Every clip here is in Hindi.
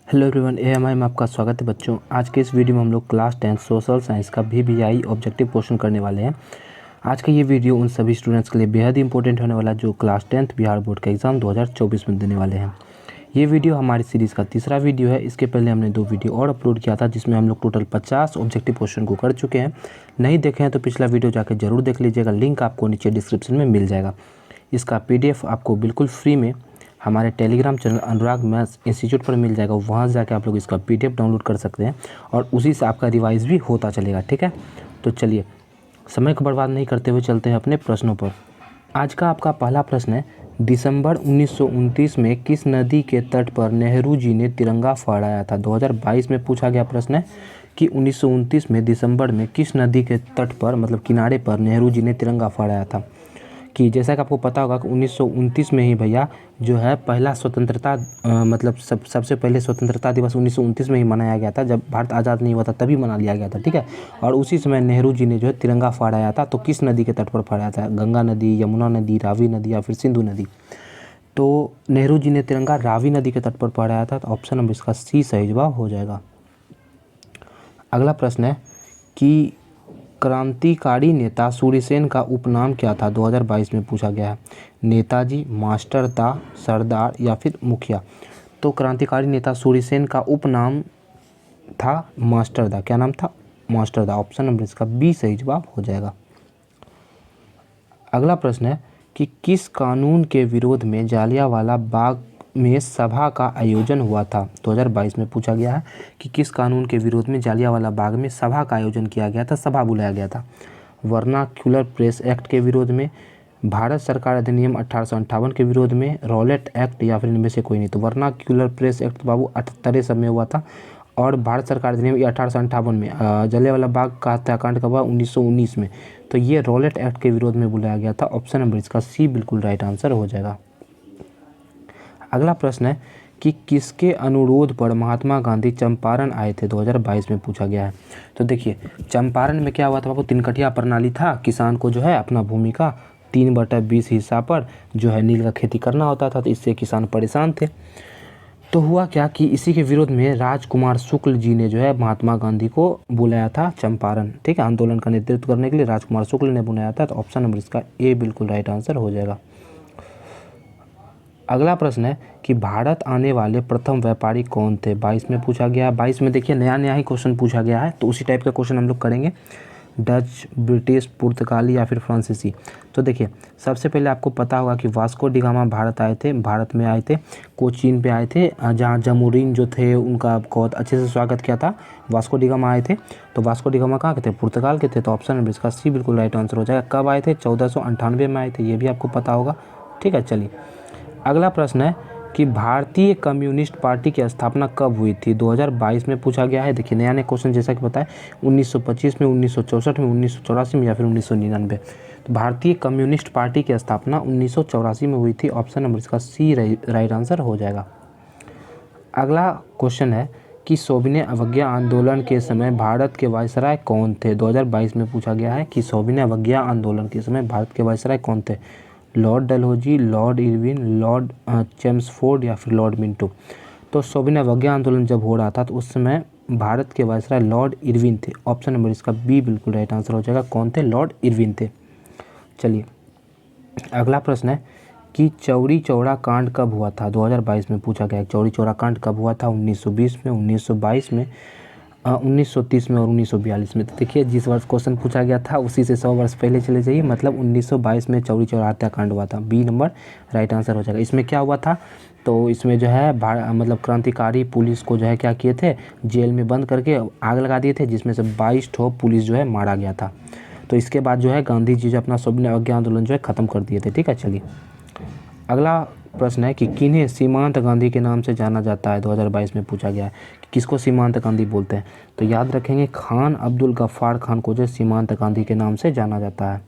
हेलो एवरीवन, एएमआई में आपका स्वागत है बच्चों। आज के इस वीडियो में हम लोग क्लास 10 सोशल साइंस का VBI ऑब्जेक्टिव क्वेश्चन करने वाले हैं। आज का ये वीडियो उन सभी स्टूडेंट्स के लिए बेहद इंपॉर्टेंट होने वाला है जो क्लास 10th बिहार बोर्ड का एग्ज़ाम 2024 में देने वाले हैं। ये वीडियो हमारी सीरीज़ का तीसरा वीडियो है। इसके पहले हमने 2 वीडियो और अपलोड किया था जिसमें हम लोग टोटल 50 ऑब्जेक्टिव क्वेश्चन को कर चुके हैं। नहीं देखे हैं तो पिछला वीडियो जाकर जरूर देख लीजिएगा, लिंक आपको नीचे डिस्क्रिप्शन में मिल जाएगा। इसका PDF आपको बिल्कुल फ्री में हमारे टेलीग्राम चैनल अनुराग मैथ्स इंस्टीट्यूट पर मिल जाएगा। वहाँ से जाकर आप लोग इसका PDF डाउनलोड कर सकते हैं और उसी से आपका रिवाइज भी होता चलेगा। ठीक है, तो चलिए समय को बर्बाद नहीं करते हुए चलते हैं अपने प्रश्नों पर। आज का आपका पहला प्रश्न है, दिसंबर 1929 में किस नदी के तट पर नेहरू जी ने तिरंगा फहराया था। 2022 में पूछा गया प्रश्न है कि 1929 में दिसंबर में किस नदी के तट पर मतलब किनारे पर नेहरू जी ने तिरंगा फहराया था। कि जैसा कि आपको पता होगा कि 1929 में ही भैया जो है पहला स्वतंत्रता मतलब सबसे पहले स्वतंत्रता दिवस 1929 में ही मनाया गया था। जब भारत आज़ाद नहीं हुआ था तभी मना लिया गया था। ठीक है, और उसी समय नेहरू जी ने जो है तिरंगा फहराया था। तो किस नदी के तट पर फहराया था? गंगा नदी, यमुना नदी, रावी नदी या फिर सिंधु नदी? तो नेहरू जी ने तिरंगा रावी नदी के तट पर फहराया था। तो ऑप्शन नंबर इसका सी सही जवाब हो जाएगा। अगला प्रश्न है कि क्रांतिकारी नेता सूर्यसेन का उपनाम क्या था। 2022 में पूछा गया है। नेताजी, मास्टरदा, सरदार या फिर मुखिया? तो क्रांतिकारी नेता सूर्यसेन का उपनाम था मास्टरदा। क्या नाम था? मास्टरदा। ऑप्शन नंबर इसका बी सही जवाब हो जाएगा। अगला प्रश्न है कि किस कानून के विरोध में जालियांवाला बाग में सभा का आयोजन हुआ था। 2022 में पूछा गया है कि किस कानून के विरोध में जालियांवाला बाग में सभा का आयोजन किया गया था, सभा बुलाया गया था। वर्नाक्यूलर प्रेस एक्ट के विरोध में, भारत सरकार अधिनियम 1858 के विरोध में, रॉलेट एक्ट या फिर इनमें से कोई नहीं। तो वर्नाक्यूलर प्रेस एक्ट बाबू 78 सब में हुआ था और भारत सरकार अधिनियम 1858 में। जलियांवाला बाग का हत्याकांड कब हुआ? 1919 में। तो ये रॉलेट एक्ट के विरोध में बुलाया गया था। ऑप्शन नंबर इसका सी बिल्कुल राइट आंसर हो जाएगा। अगला प्रश्न है कि किसके अनुरोध पर महात्मा गांधी चंपारण आए थे। 2022 में पूछा गया है। तो देखिए चंपारण में क्या हुआ था बाबू? तिनकटिया प्रणाली था। किसान को जो है अपना भूमि का 3/20 हिस्सा पर जो है नील का खेती करना होता था, तो इससे किसान परेशान थे। तो हुआ क्या कि इसी के विरोध में राजकुमार शुक्ल जी ने जो है महात्मा गांधी को बुलाया था चंपारण। ठीक है, आंदोलन का नेतृत्व करने के लिए राजकुमार शुक्ल ने बुलाया था। तो ऑप्शन नंबर इसका ए बिल्कुल राइट आंसर हो जाएगा। अगला प्रश्न है कि भारत आने वाले प्रथम व्यापारी कौन थे। 22 में पूछा गया। 22 में देखिए नया नया ही क्वेश्चन पूछा गया है, तो उसी टाइप का क्वेश्चन हम लोग करेंगे। डच, ब्रिटिश, पुर्तगाली या फिर फ्रांसीसी? तो देखिए सबसे पहले आपको पता होगा कि वास्को डी गामा भारत में आए थे, कोचीन पे आए थे, जहाँ जमोरिन जो थे उनका बहुत अच्छे से स्वागत किया था। वास्को डी गामा आए थे। तो वास्को डी गामा कहाँ के थे? पुर्तगाल के थे। तो ऑप्शन नंबर इसका सी बिल्कुल राइट आंसर हो जाएगा। कब आए थे? 1498 में आए थे, ये भी आपको पता होगा। ठीक है, चलिए अगला प्रश्न है कि भारतीय कम्युनिस्ट पार्टी की स्थापना कब हुई थी। 2022 में पूछा गया है। देखिए नया नया क्वेश्चन जैसा कि बताया 1925 में, 1964 में, 1984 में या फिर 1999। तो भारतीय कम्युनिस्ट पार्टी की स्थापना 1984 में हुई थी। ऑप्शन नंबर इसका सी राइट आंसर हो जाएगा। अगला क्वेश्चन है कि सविनय अवज्ञा आंदोलन के समय भारत के वायसराय कौन थे। 2022 में पूछा गया है कि सविनय अवज्ञा आंदोलन के समय भारत के वायसराय कौन थे। Lord Dalhousie, Lord Irwin, Lord Chelmsford या फिर लॉर्ड मिंटो? तो सविनय अवज्ञा आंदोलन जब हो रहा था तो उस समय भारत के वायसराय लॉर्ड इरविन थे। ऑप्शन नंबर इसका बी बिल्कुल राइट आंसर हो जाएगा। कौन थे? लॉर्ड इरविन थे। चलिए अगला प्रश्न है कि चौरी चौरा कांड कब हुआ था। 2022 में पूछा गया। चौरी चौरा कांड कब हुआ था? 1920 में, 1922 में, 1930 में और 1942 में? तो देखिए जिस वर्ष क्वेश्चन पूछा गया था उसी से 100 वर्ष पहले चले जाइए, मतलब 1922 में चौरी चौरा हत्याकांड हुआ था। बी नंबर राइट आंसर हो जाएगा। इसमें क्या हुआ था? तो इसमें जो है मतलब क्रांतिकारी पुलिस को जो है क्या किए थे, जेल में बंद करके आग लगा दिए थे, जिसमें से 22 ठो पुलिस जो है मारा गया था। तो इसके बाद जो है गांधी जी जो अपना सविनय अवज्ञा आंदोलन जो है ख़त्म कर दिए थे। ठीक है, चलिए अगला प्रश्न है कि किन्हें सीमांत गांधी के नाम से जाना जाता है। 2022 में पूछा गया है कि किसको सीमांत गांधी बोलते हैं। तो याद रखेंगे खान अब्दुल गफ्फार खान को जो सीमांत गांधी के नाम से जाना जाता है।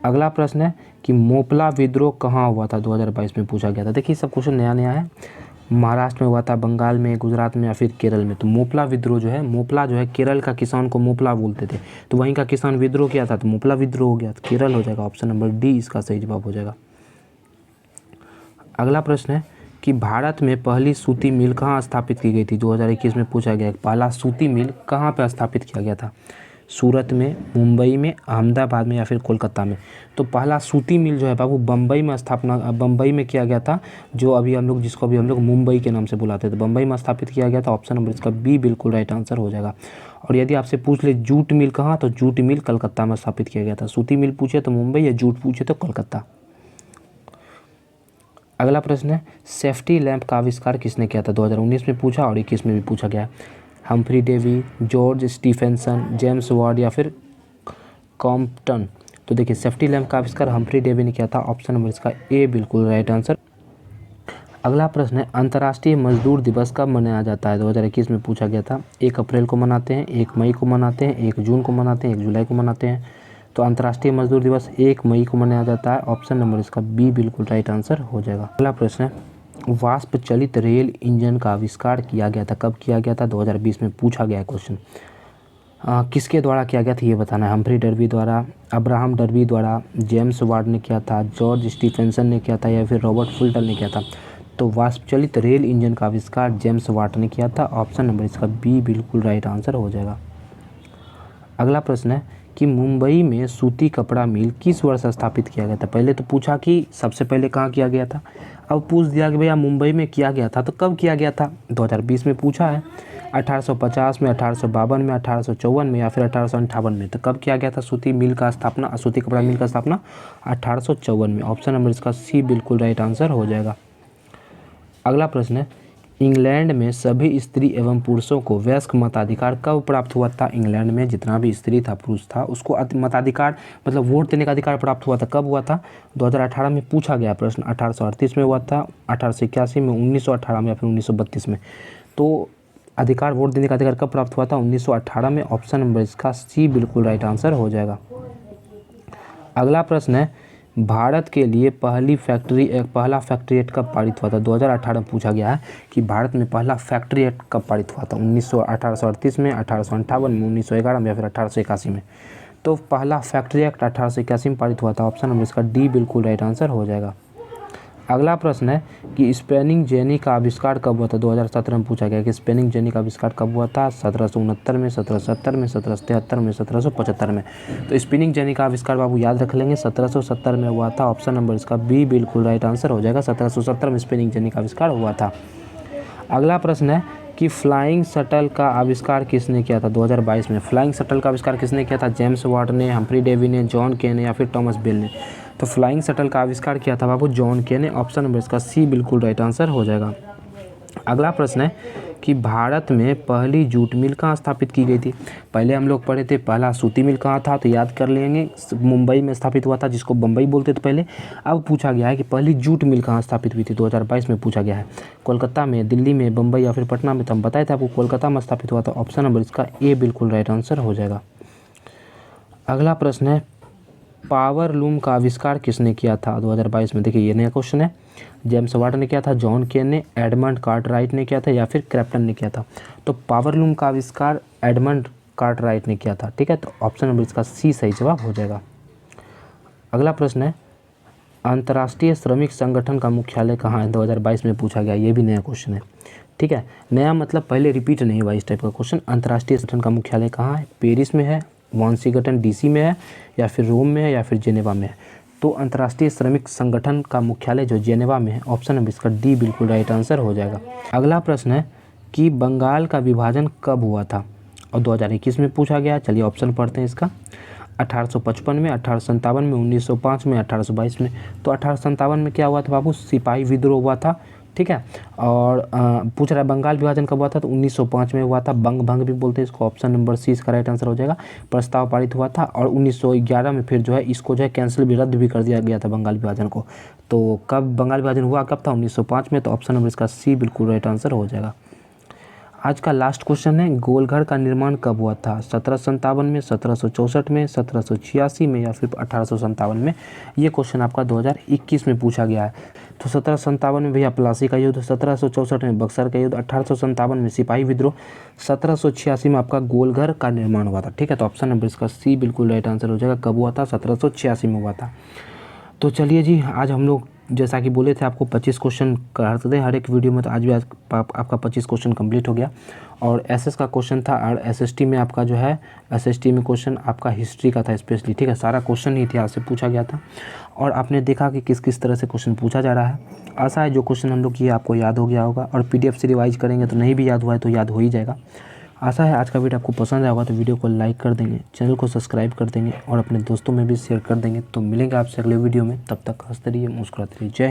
अगला प्रश्न है कि मोपला विद्रोह कहाँ हुआ था। 2022 में पूछा गया था। देखिए सब क्वेश्चन नया नया है। महाराष्ट्र में हुआ था, बंगाल में, गुजरात में या फिर केरल में? तो मोपला विद्रोह जो है, मोपला जो है केरल का किसान को मोपला बोलते थे, तो वहीं का किसान विद्रोह किया था तो मोपला विद्रोह हो गया। तो केरल हो जाएगा। ऑप्शन नंबर डी इसका सही जवाब हो जाएगा। अगला प्रश्न है कि भारत में पहली सूती मिल कहाँ स्थापित की गई थी? 2021 में पूछा गया पहला सूती मिल कहाँ पर स्थापित किया गया था? सूरत में, मुंबई में, अहमदाबाद में या फिर कोलकाता में? तो पहला सूती मिल जो है बाबू बम्बई में किया गया था, जो अभी हम लोग जिसको अभी हम लोग मुंबई के नाम से बुलाते थे, बम्बई में स्थापित किया गया था। ऑप्शन नंबर इसका बी बिल्कुल राइट आंसर हो जाएगा। और यदि आपसे पूछ ले जूट मिल कहाँ, तो जूट मिल कलकत्ता में स्थापित किया गया था। सूती मिल पूछे तो मुंबई, या जूट पूछे तो कोलकाता। अगला प्रश्न है सेफ्टी लैंप का आविष्कार किसने किया था? 2019 में पूछा और 21 में भी पूछा गया है। Humphry Davy, George Stephenson, James Ward या फिर कॉम्पटन? तो देखिए सेफ्टी लैंप का आविष्कार हम्फ्री डेवी ने किया था। ऑप्शन नंबर इसका ए बिल्कुल राइट आंसर। अगला प्रश्न है अंतर्राष्ट्रीय मजदूर दिवस कब मनाया जाता है? 2021 में पूछा गया था। 1 अप्रैल को मनाते हैं, 1 मई को मनाते हैं, 1 जून को मनाते हैं, 1 जुलाई को मनाते हैं? तो अंतर्राष्ट्रीय मजदूर दिवस 1 मई को मनाया जाता है। ऑप्शन नंबर इसका बी बिल्कुल राइट आंसर हो जाएगा। अगला प्रश्न है वाष्प चलित रेल इंजन का आविष्कार किया गया था, कब किया गया था? 2020 में पूछा गया क्वेश्चन। किसके द्वारा किया गया था ये बताना है। हम्फ्री डेवी द्वारा, अब्राहम डर्बी द्वारा, जेम्स वार्ड ने किया था, जॉर्ज स्टीफेंसन ने किया था या फिर रॉबर्ट फुल्टन ने किया था? तो वाष्प चलित रेल इंजन का आविष्कार जेम्स वाट ने किया था। ऑप्शन नंबर इसका बी बिल्कुल राइट आंसर हो जाएगा। अगला प्रश्न है कि मुंबई में सूती कपड़ा मिल किस वर्ष स्थापित किया गया था? पहले तो पूछा कि सबसे पहले कहाँ किया गया था, अब पूछ दिया कि भैया मुंबई में किया गया था, तो कब किया गया था? 2020 में पूछा है। 1850 में, 1852 में, 1854 में या फिर 1858 में? तो कब किया गया था सूती मिल का स्थापना, सूती कपड़ा मिल का स्थापना? 1854 में। ऑप्शन नंबर इसका सी बिल्कुल राइट आंसर हो जाएगा। अगला प्रश्न है इंग्लैंड में सभी स्त्री एवं पुरुषों को वयस्क मताधिकार कब प्राप्त हुआ था? इंग्लैंड में जितना भी स्त्री था, पुरुष था, उसको मताधिकार मतलब वोट देने का अधिकार प्राप्त हुआ था। कब हुआ था? 2018 में पूछा गया प्रश्न। 1838 में हुआ था, 1881 में, 1918 में या फिर 1932 में? तो अधिकार, वोट देने का अधिकार कब प्राप्त हुआ था? 1918 में। ऑप्शन नंबर इसका सी बिल्कुल राइट आंसर हो जाएगा। अगला प्रश्न है भारत के लिए पहला फैक्ट्री एक्ट कब पारित हुआ था? 2018 में पूछा गया है कि भारत में पहला फैक्ट्री एक्ट कब पारित हुआ था? 1838 में, 1858 में, 1911 में या फिर 1881 में? तो पहला फैक्ट्री एक्ट 1881 में पारित हुआ था। ऑप्शन नंबर इसका डी बिल्कुल राइट आंसर हो जाएगा। अगला प्रश्न है कि स्पेनिंग जेनी का आविष्कार कब हुआ था? 2017 में पूछा गया कि स्पेनिंग जेनी का आविष्कार कब हुआ था? 1769 में, 1770 में, 1773 में, 1775 में? तो स्पिनिंग जेनी का आविष्कार बाबू याद रख लेंगे, 1770 में हुआ था। ऑप्शन नंबर इसका बी बिल्कुल राइट आंसर हो जाएगा। 1770 में स्पिनिंग जेनी का आविष्कार हुआ था। अगला प्रश्न है कि फ्लाइंग शटल का आविष्कार किसने किया था? 2022 में फ्लाइंग शटल का आविष्कार किसने किया था? जेम्स वाट ने, हम्फ्री डेवी ने, जॉन के ने या फिर थॉमस बेल ने? तो फ्लाइंग शटल का आविष्कार किया था बाबू जॉन के ने। ऑप्शन नंबर इसका सी बिल्कुल राइट आंसर हो जाएगा। अगला प्रश्न है कि भारत में पहली जूट मिल कहाँ स्थापित की गई थी? पहले हम लोग पढ़े थे पहला सूती मिल कहाँ था, तो याद कर लेंगे मुंबई में स्थापित हुआ था, जिसको बम्बई बोलते थे पहले। अब पूछा गया है कि पहली जूट मिल कहाँ स्थापित हुई थी? 2022 में पूछा गया है। कोलकाता में, दिल्ली में, बम्बई या फिर पटना में? तो हम बताए थे आपको कोलकाता में स्थापित हुआ था। ऑप्शन नंबर इसका ए बिल्कुल राइट आंसर हो जाएगा। अगला प्रश्न है पावर लूम का आविष्कार किसने किया था 2022 में? देखिए ये नया क्वेश्चन है। जेम्स वाट ने किया था, जॉन केन ने, एडमंड कार्टराइट ने किया था या फिर क्रैप्टन ने किया था? तो पावर लूम का आविष्कार एडमंड कार्टराइट ने किया था। ठीक है, तो ऑप्शन नंबर इसका सी सही जवाब हो जाएगा। अगला प्रश्न है अंतर्राष्ट्रीय श्रमिक संगठन का मुख्यालय कहाँ है? 2022 में पूछा गया, ये भी नया क्वेश्चन है। ठीक है, नया मतलब पहले रिपीट नहीं हुआ इस टाइप का क्वेश्चन। अंतर्राष्ट्रीय संगठन का मुख्यालय कहाँ है? पेरिस में है, वाशिंगटन डीसी में है या फिर रोम में है या फिर जेनेवा में है? तो अंतर्राष्ट्रीय श्रमिक संगठन का मुख्यालय जो जेनेवा में है। ऑप्शन नंबर इसका डी बिल्कुल राइट आंसर हो जाएगा। अगला प्रश्न है कि बंगाल का विभाजन कब हुआ था और 2021 में पूछा गया। चलिए ऑप्शन पढ़ते हैं इसका। 1855 में, 1857 में, 1905 में, 1822 में? तो 1857 में क्या हुआ था बाबू? सिपाही विद्रोह हुआ था। ठीक है, और पूछ रहा है बंगाल विभाजन कब हुआ था? तो 1905 में हुआ था। बंग भंग भी बोलते हैं इसको। ऑप्शन नंबर सी इसका राइट आंसर हो जाएगा। प्रस्ताव पारित हुआ था और 1911 में फिर जो है इसको जो है कैंसिल भी, रद्द भी कर दिया गया था बंगाल विभाजन को। तो कब बंगाल विभाजन हुआ, कब था? 1905 में। तो ऑप्शन नंबर इसका सी बिल्कुल राइट आंसर हो जाएगा। आज का लास्ट क्वेश्चन है गोलघर का निर्माण कब हुआ था? 1757 में, 1764 में, 1786 में या फिर 1857 में? ये क्वेश्चन आपका 2021 में पूछा गया है। तो 1757 में भैया प्लासी का युद्ध, 1764 में बक्सर का युद्ध, 1857 में सिपाही विद्रोह, 1786 में आपका गोलघर का निर्माण हुआ था। ठीक है, तो ऑप्शन नंबर इसका सी बिल्कुल राइट आंसर हो जाएगा। कब हुआ था? 1786 में हुआ था। तो चलिए जी, आज हम लोग जैसा कि बोले थे आपको 25 क्वेश्चन करते थे हर एक वीडियो में, तो आज भी आपका 25 क्वेश्चन कंप्लीट हो गया। और एसएस का क्वेश्चन था, और एसएसटी में आपका जो है, एसएसटी में क्वेश्चन आपका हिस्ट्री का था स्पेशली, ठीक है। सारा क्वेश्चन ही इतिहास से पूछा गया था, और आपने देखा कि किस किस तरह से क्वेश्चन पूछा जा रहा है। आशा है जो क्वेश्चन हम लोग किए आपको याद हो गया होगा, और पीडीएफ से रिवाइज करेंगे तो नहीं भी याद हुआ है तो याद हो ही जाएगा। आशा है आज का वीडियो आपको पसंद आया होगा, तो वीडियो को लाइक कर देंगे, चैनल को सब्सक्राइब कर देंगे और अपने दोस्तों में भी शेयर कर देंगे। तो मिलेंगे आपसे अगले वीडियो में, तब तक हंसते रहिए, मुस्कुराते रहिए। जय